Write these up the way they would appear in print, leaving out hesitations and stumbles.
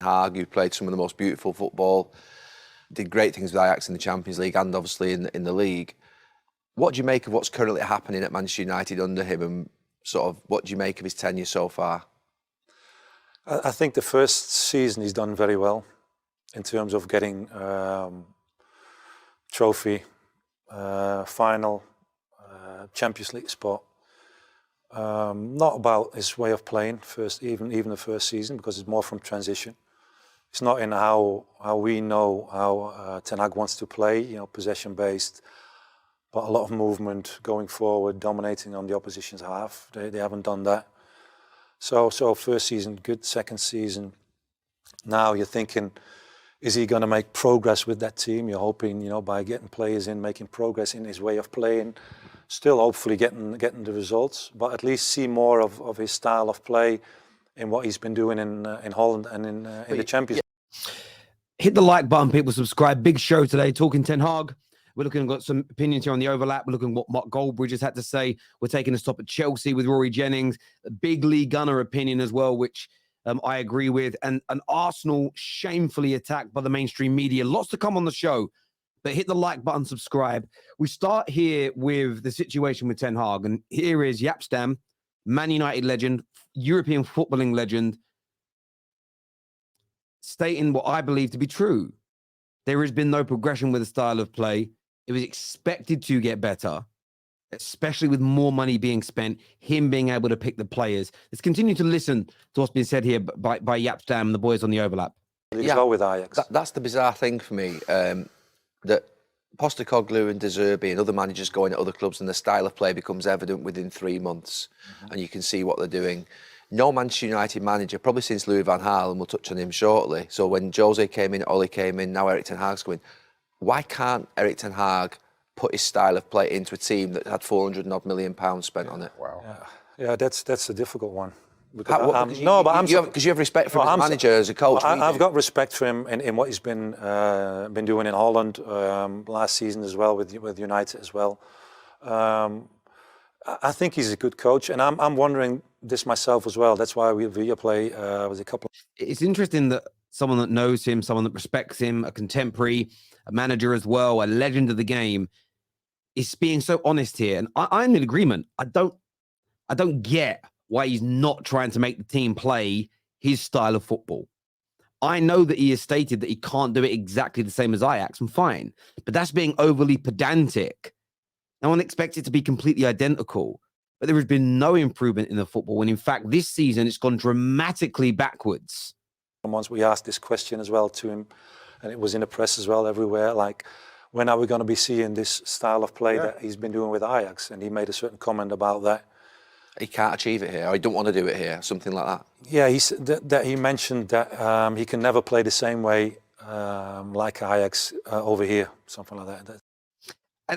Hag, who played some of the most beautiful football, did great things with Ajax in the Champions League and obviously in the league. What do you make of what's currently happening at Manchester United under him, and sort of what do you make of his tenure so far? I think the first season he's done very well in terms of getting trophy, final, Champions League spot. Not about his way of playing even the first season, because it's more from transition. It's not in how we know how Ten Hag wants to play, you know, possession based, but a lot of movement going forward, dominating on the opposition's half. They haven't done that. So first season good, second season. Now you're thinking, is he going to make progress with that team? You're hoping, you know, by getting players in, making progress in his way of playing. Still hopefully getting the results, but at least see more of his style of play in what he's been doing in Holland and in the Champions League. Hit the like button, people. Subscribe. Big show today, talking Ten Hag. We're looking at some opinions here on the overlap. We're looking at what Mark Goldbridge has had to say. We're taking a stop at Chelsea with Rory Jennings. A big Lee Gunner opinion as well, which I agree with. And an Arsenal shamefully attacked by the mainstream media. Lots to come on the show. But hit the like button, subscribe. We start here with the situation with Ten Hag. And here is Jaap Stam, Man United legend, European footballing legend, stating what I believe to be true. There has been no progression with the style of play. It was expected to get better, especially with more money being spent, him being able to pick the players. Let's continue to listen to what's been said here by Jaap Stam and the boys on the overlap. Yeah, go with Ajax. That's the bizarre thing for me, that Postecoglou and De Zerbi and other managers going at other clubs, and the style of play becomes evident within 3 months, and you can see what they're doing. No Manchester United manager, probably since Louis van Gaal, and we'll touch on him shortly. So when Jose came in, Oli came in, now Erik ten Hag's going. Why can't Erik ten Hag put his style of play into a team that had £400 million spent on it? Wow. Yeah, that's a difficult one. Because you have respect for him as a manager, as a coach. I've got respect for him in what he's been doing in Holland last season as well, with United as well. I think he's a good coach, and I'm wondering this myself as well. That's why Viaplay was a couple. It's interesting that someone that knows him, someone that respects him, a contemporary, a manager as well, a legend of the game, is being so honest here. And I'm in agreement. I don't get why he's not trying to make the team play his style of football. I know that he has stated that he can't do it exactly the same as Ajax, and fine, but that's being overly pedantic. No one expects it to be completely identical, but there has been no improvement in the football. And in fact, this season, it's gone dramatically backwards. Once we asked this question as well to him, and it was in the press as well, everywhere, like, when are we going to be seeing this style of play that he's been doing with Ajax? And he made a certain comment about that. He can't achieve it here, or he don't want to do it here, something like that. Yeah, he mentioned that he can never play the same way like Ajax over here, something like that.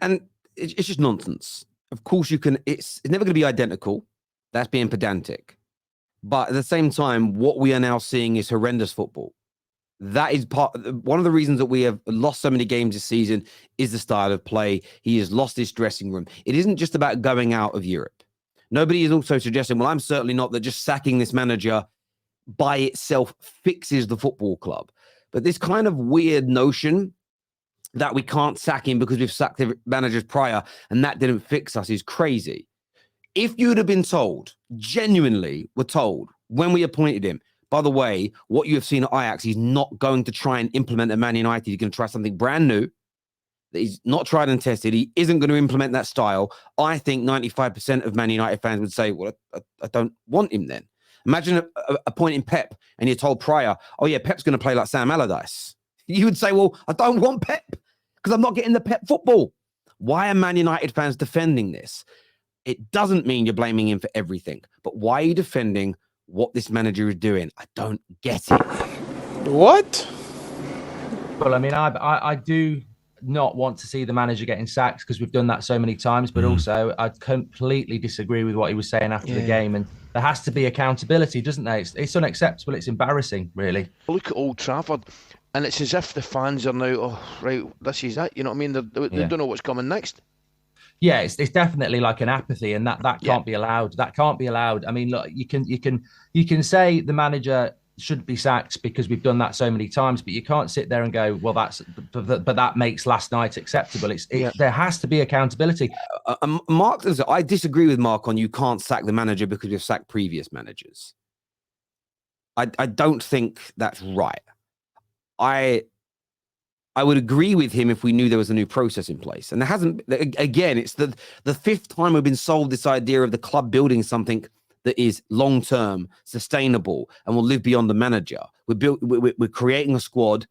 And it's just nonsense. Of course, it's never going to be identical. That's being pedantic. But at the same time, what we are now seeing is horrendous football. That is one of the reasons that we have lost so many games this season is the style of play. He has lost his dressing room. It isn't just about going out of Europe. Nobody is also suggesting, well, I'm certainly not, that just sacking this manager by itself fixes the football club. But this kind of weird notion that we can't sack him because we've sacked managers prior and that didn't fix us is crazy. If you'd have been told, genuinely were told, when we appointed him, by the way, what you have seen at Ajax, he's not going to try and implement at Man United. He's going to try something brand new that he's not tried and tested. He isn't going to implement that style. I think 95% of Man United fans would say, well, I don't want him then. Imagine appointing Pep and you're told prior, oh yeah, Pep's going to play like Sam Allardyce. You would say, well, I don't want Pep because I'm not getting the Pep football. Why are Man United fans defending this? It doesn't mean you're blaming him for everything, but why are you defending what this manager is doing? I don't get it. What? Well, I mean, I do not want to see the manager getting sacked because we've done that so many times, but also I completely disagree with what he was saying after the game, and there has to be accountability, doesn't there? It's unacceptable. It's embarrassing, really. Look at Old Trafford, and it's as if the fans are now, oh, right, this is it. You know what I mean? They don't know what's coming next. Yeah, it's definitely like an apathy, and that can't be allowed. That can't be allowed. I mean, look, you can say the manager should be sacked because we've done that so many times. But you can't sit there and go, well, but that makes last night acceptable. There has to be accountability. Mark, I disagree with Mark on you can't sack the manager because we've sacked previous managers. I don't think that's right. I would agree with him if we knew there was a new process in place. And there hasn't. Again, it's the fifth time we've been sold this idea of the club building something that is long-term, sustainable, and will live beyond the manager. We're creating a squad,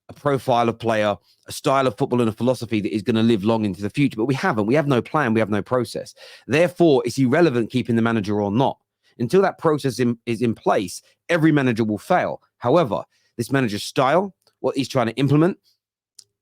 a profile of player, a style of football and a philosophy that is going to live long into the future. But we haven't. We have no plan. We have no process. Therefore, it's irrelevant keeping the manager or not. Until that process is in place, every manager will fail. However, this manager's style, what he's trying to implement,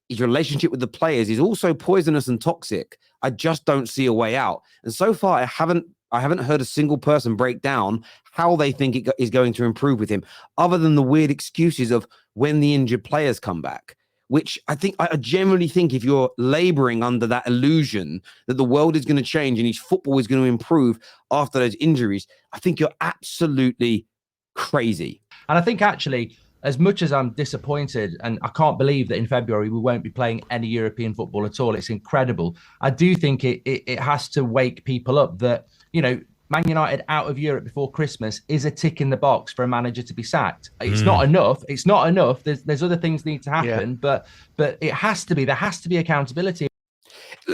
his relationship with the players is also poisonous and toxic. I just don't see a way out. And so far, I haven't heard a single person break down how they think it is going to improve with him, other than the weird excuses of when the injured players come back, which I generally think if you're laboring under that illusion that the world is going to change and his football is going to improve after those injuries, I think you're absolutely crazy. And I think actually, as much as I'm disappointed, and I can't believe that in February we won't be playing any European football at all, it's incredible. I do think it has to wake people up that, Man United out of Europe before Christmas is a tick in the box for a manager to be sacked. It's not enough. It's not enough. There's other things need to happen, but it has to be. There has to be accountability.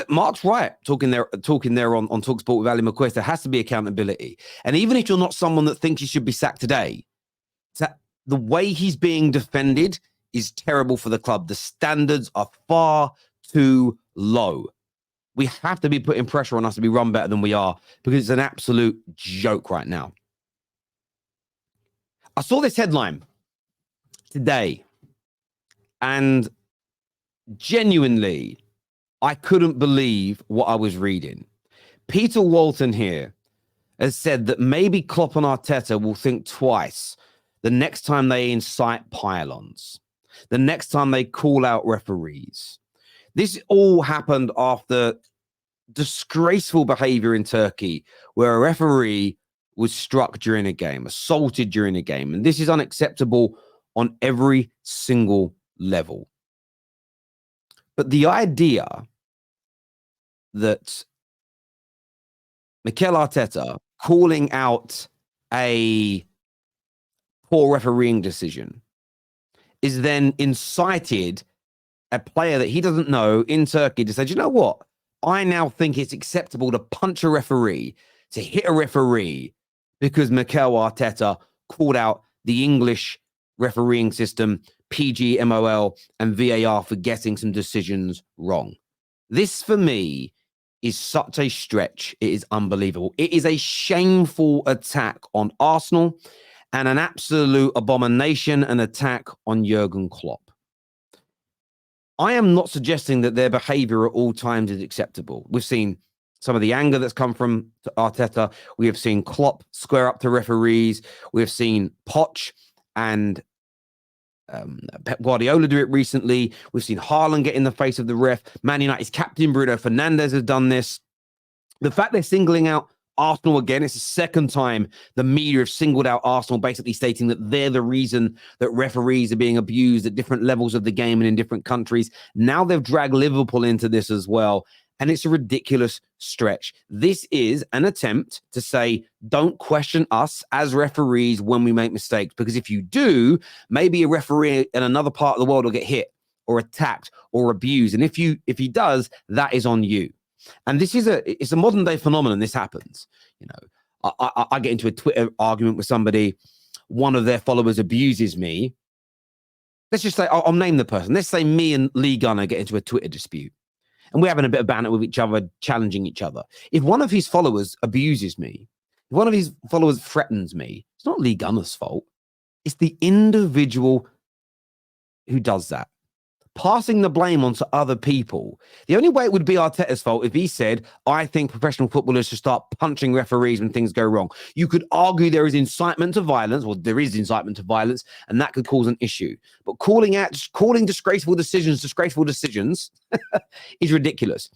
Mark's right. Talking there on TalkSport with Ali McQuest, there has to be accountability. And even if you're not someone that thinks he should be sacked today, the way he's being defended is terrible for the club. The standards are far too low. We have to be putting pressure on us to be run better than we are, because it's an absolute joke right now. I saw this headline today, and genuinely, I couldn't believe what I was reading. Peter Walton here has said that maybe Klopp and Arteta will think twice the next time they incite pylons, the next time they call out referees. This all happened after disgraceful behavior in Turkey, where a referee was struck during a game, assaulted during a game. And this is unacceptable on every single level. But the idea that Mikel Arteta calling out a poor refereeing decision is then incited a player that he doesn't know in Turkey to say, do you know what? I now think it's acceptable to punch a referee, to hit a referee, because Mikel Arteta called out the English refereeing system, PG, MOL, and VAR for getting some decisions wrong. This, for me, is such a stretch. It is unbelievable. It is a shameful attack on Arsenal and an absolute abomination and attack on Jurgen Klopp. I am not suggesting that their behavior at all times is acceptable. We've seen some of the anger that's come from Arteta. We have seen Klopp square up to referees. We have seen Poch and Pep Guardiola do it recently. We've seen Haaland get in the face of the ref. Man United's captain, Bruno Fernandes, has done this. The fact they're singling out Arsenal again, it's the second time the media have singled out Arsenal, basically stating that they're the reason that referees are being abused at different levels of the game and in different countries. Now they've dragged Liverpool into this as well. And it's a ridiculous stretch. This is an attempt to say, don't question us as referees when we make mistakes. Because if you do, maybe a referee in another part of the world will get hit or attacked or abused. And if he does, that is on you. And this is it's a modern day phenomenon. This happens. I get into a Twitter argument with somebody. One of their followers abuses me. Let's just say, I'll name the person. Let's say me and Lee Gunner get into a Twitter dispute. And we're having a bit of banter with each other, challenging each other. If one of his followers abuses me, if one of his followers threatens me, it's not Lee Gunner's fault. It's the individual who does that. Passing the blame onto other people. The only way it would be Arteta's fault if he said, I think professional footballers should start punching referees when things go wrong. You could argue there is incitement to violence, or there is incitement to violence, and that could cause an issue. But calling disgraceful decisions is ridiculous.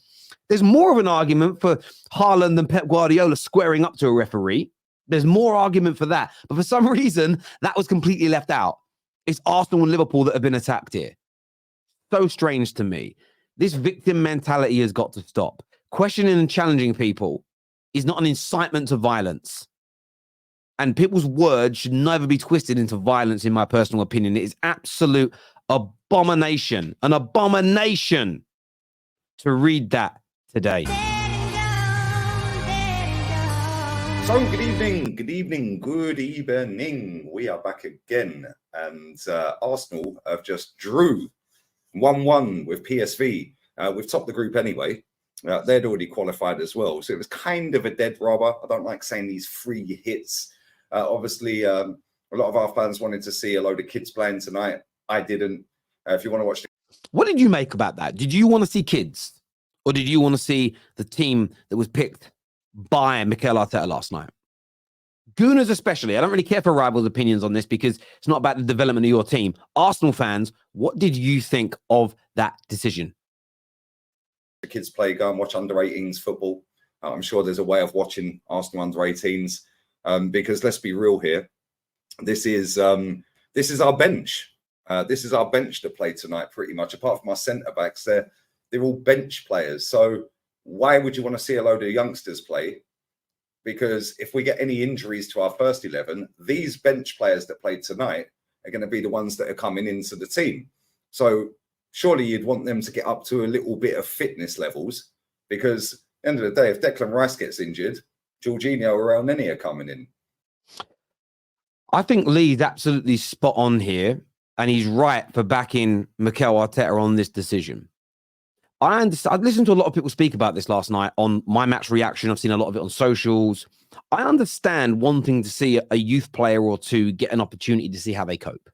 There's more of an argument for Haaland than Pep Guardiola squaring up to a referee. There's more argument for that. But for some reason, that was completely left out. It's Arsenal and Liverpool that have been attacked here. So strange to me. This victim mentality has got to stop. Questioning and challenging people is not an incitement to violence. And people's words should never be twisted into violence, in my personal opinion. It is absolute abomination, an abomination to read that today. So, good evening, good evening, good evening. We are back again, and Arsenal have just drew 1-1 with PSV. We've topped the group anyway. They'd already qualified as well, so it was kind of a dead rubber. I don't like saying these free hits. Obviously, a lot of our fans wanted to see a load of kids playing tonight. I didn't. If you want to watch, What did you make about that? Did you want to see kids, or did you want to see the team that was picked by Mikel Arteta last night? Gooners especially. I don't really care for rivals' opinions on this because it's not about the development of your team. Arsenal fans, what did you think of that decision? the kids play, go and watch under 18s football. I'm sure there's a way of watching Arsenal under 18s because let's be real here. This is our bench. This is our bench that played tonight, pretty much. Apart from our centre backs, they're all bench players. So why would you want to see a load of youngsters play? Because if we get any injuries to our first 11, these bench players that played tonight are going to be the ones that are coming into the team. So surely you'd want them to get up to a little bit of fitness levels, because at the end of the day, if Declan Rice gets injured, Jorginho or Elneny are coming in. I think Lee's absolutely spot on here, and he's right for backing Mikel Arteta on this decision. I understand. I listened to a lot of people speak about this last night on My Match Reaction. I've seen a lot of it on socials. I understand wanting to see a youth player or two get an opportunity to see how they cope.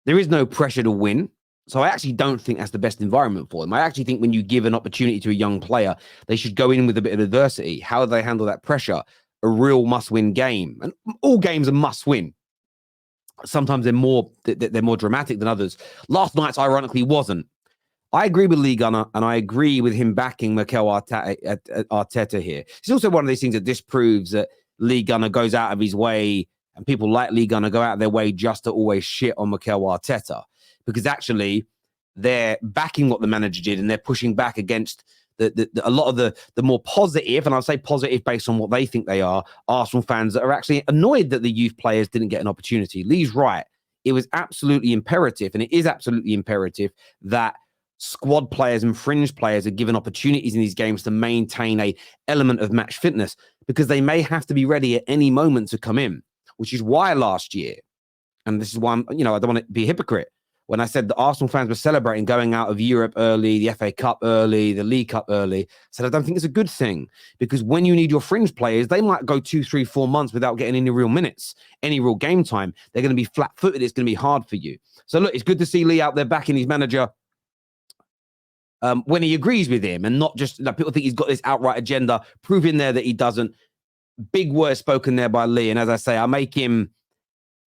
There is no pressure to win. So I actually don't think that's the best environment for them. I actually think when you give an opportunity to a young player, they should go in with a bit of adversity. How do they handle that pressure? A real must-win game. And all games are must-win. Sometimes they're more dramatic than others. Last night's ironically wasn't. I agree with Lee Gunner, and I agree with him backing Mikel Arteta here. It's also one of these things that disproves that Lee Gunner goes out of his way, and people like Lee Gunner go out of their way just to always shit on Mikel Arteta, because actually they're backing what the manager did, and they're pushing back against a lot of the more positive, and I'll say positive based on what they think they are, Arsenal fans that are actually annoyed that the youth players didn't get an opportunity. Lee's right. It was absolutely imperative, and it is absolutely imperative that squad players and fringe players are given opportunities in these games to maintain a element of match fitness, because they may have to be ready at any moment to come in, which is why last year, and this is why I don't want to be a hypocrite, when I said the Arsenal fans were celebrating going out of Europe early, the FA Cup early, the League Cup early, I said I don't think it's a good thing, because when you need your fringe players, they might go 2, 3, 4 months without getting any real minutes, any real game time. They're going to be flat-footed. It's going to be hard for you. So look, it's good to see Lee out there backing his manager when he agrees with him, and not just people think he's got this outright agenda, proving there that he doesn't. Big words spoken there by Lee. And as I say, I make him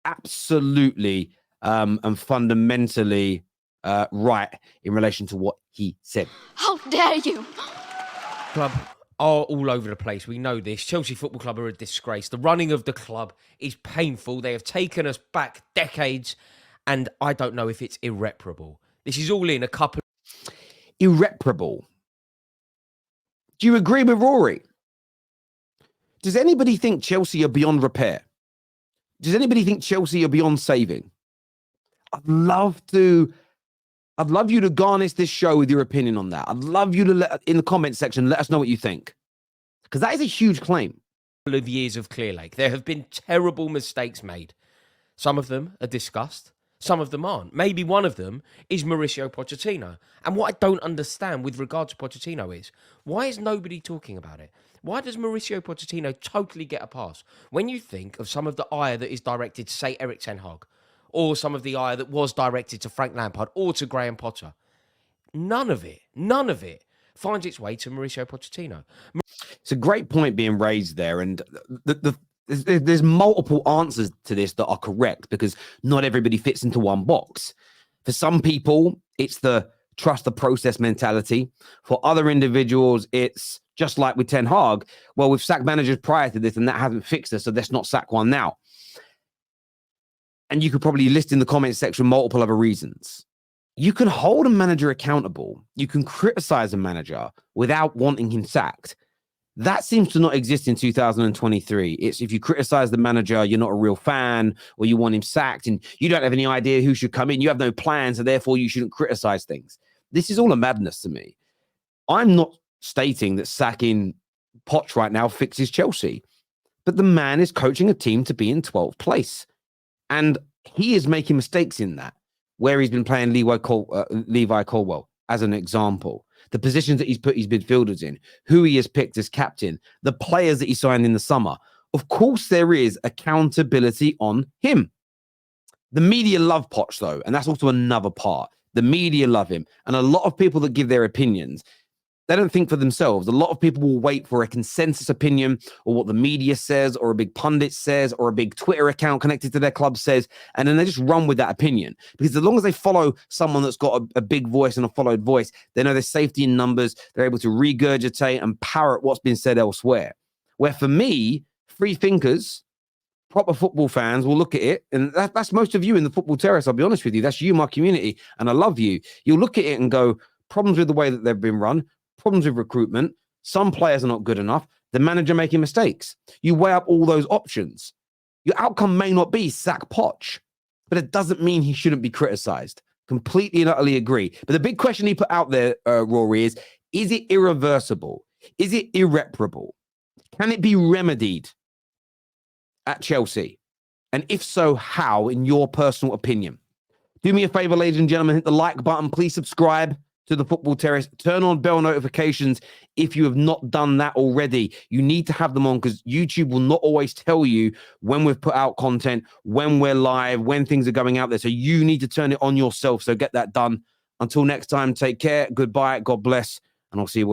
absolutely and fundamentally right in relation to what he said. How dare you? Club are all over the place. We know this. Chelsea Football Club are a disgrace. The running of the club is painful. They have taken us back decades, and I don't know if it's irreparable. This is all in a couple. Irreparable. Do you agree with Rory? Does anybody think Chelsea are beyond repair? Does anybody think Chelsea are beyond saving? I'd love you to garnish this show with your opinion on that. I'd love you to in the comment section, let us know what you think, because that is a huge claim. Of years of Clear Lake, there have been terrible mistakes made. Some of them are discussed. Some of them aren't. Maybe one of them is Mauricio Pochettino. And what I don't understand with regard to Pochettino is, why is nobody talking about it? Why does Mauricio Pochettino totally get a pass? When you think of some of the ire that is directed to, say, Erik ten Hag, or some of the ire that was directed to Frank Lampard or to Graham Potter, none of it finds its way to Mauricio Pochettino. It's a great point being raised there, and there's multiple answers to this that are correct, because not everybody fits into one box. For some people, it's the trust the process mentality. For other individuals, it's just like with Ten Hag. Well, we've sacked managers prior to this and that hasn't fixed us, so let's not sack one now. And you could probably list in the comments section multiple other reasons. You can hold a manager accountable. You can criticize a manager without wanting him sacked. That seems to not exist in 2023. It's if you criticize the manager, you're not a real fan, or you want him sacked and you don't have any idea who should come in. You have no plans, and therefore you shouldn't criticize things. This is all a madness to me. I'm not stating that sacking Poch right now fixes Chelsea, but the man is coaching a team to be in 12th place. And he is making mistakes in that, where he's been playing Levi Colwell as an example. The positions that he's put his midfielders in, who he has picked as captain, the players that he signed in the summer. Of course, there is accountability on him. The media love Poch, though, and that's also another part. The media love him. And a lot of people that give their opinions, they don't think for themselves. A lot of people will wait for a consensus opinion or what the media says or a big pundit says or a big Twitter account connected to their club says, and then they just run with that opinion. Because as long as they follow someone that's got a big voice and a followed voice, they know there's safety in numbers. They're able to regurgitate and parrot what's been said elsewhere. Where for me, free thinkers, proper football fans will look at it, and that's most of you in the football terrace, I'll be honest with you. That's you, my community, and I love you. You'll look at it and go, problems with the way that they've been run, problems with recruitment, some players are not good enough, the manager making mistakes. You weigh up all those options. Your outcome may not be sack Poch, but it doesn't mean he shouldn't be criticized. Completely and utterly agree. But the big question he put out there, Rory, is it irreversible? Is it irreparable? Can it be remedied at Chelsea? And if so, how, in your personal opinion? Do me a favor, ladies and gentlemen, hit the like button. Please subscribe to the Football Terrace. Turn on bell notifications if you have not done that already. You need to have them on because YouTube will not always tell you when we've put out content, when we're live, when things are going out there. So you need to turn it on yourself. So get that done. Until next time, take care. Goodbye. God bless. And I'll see you all.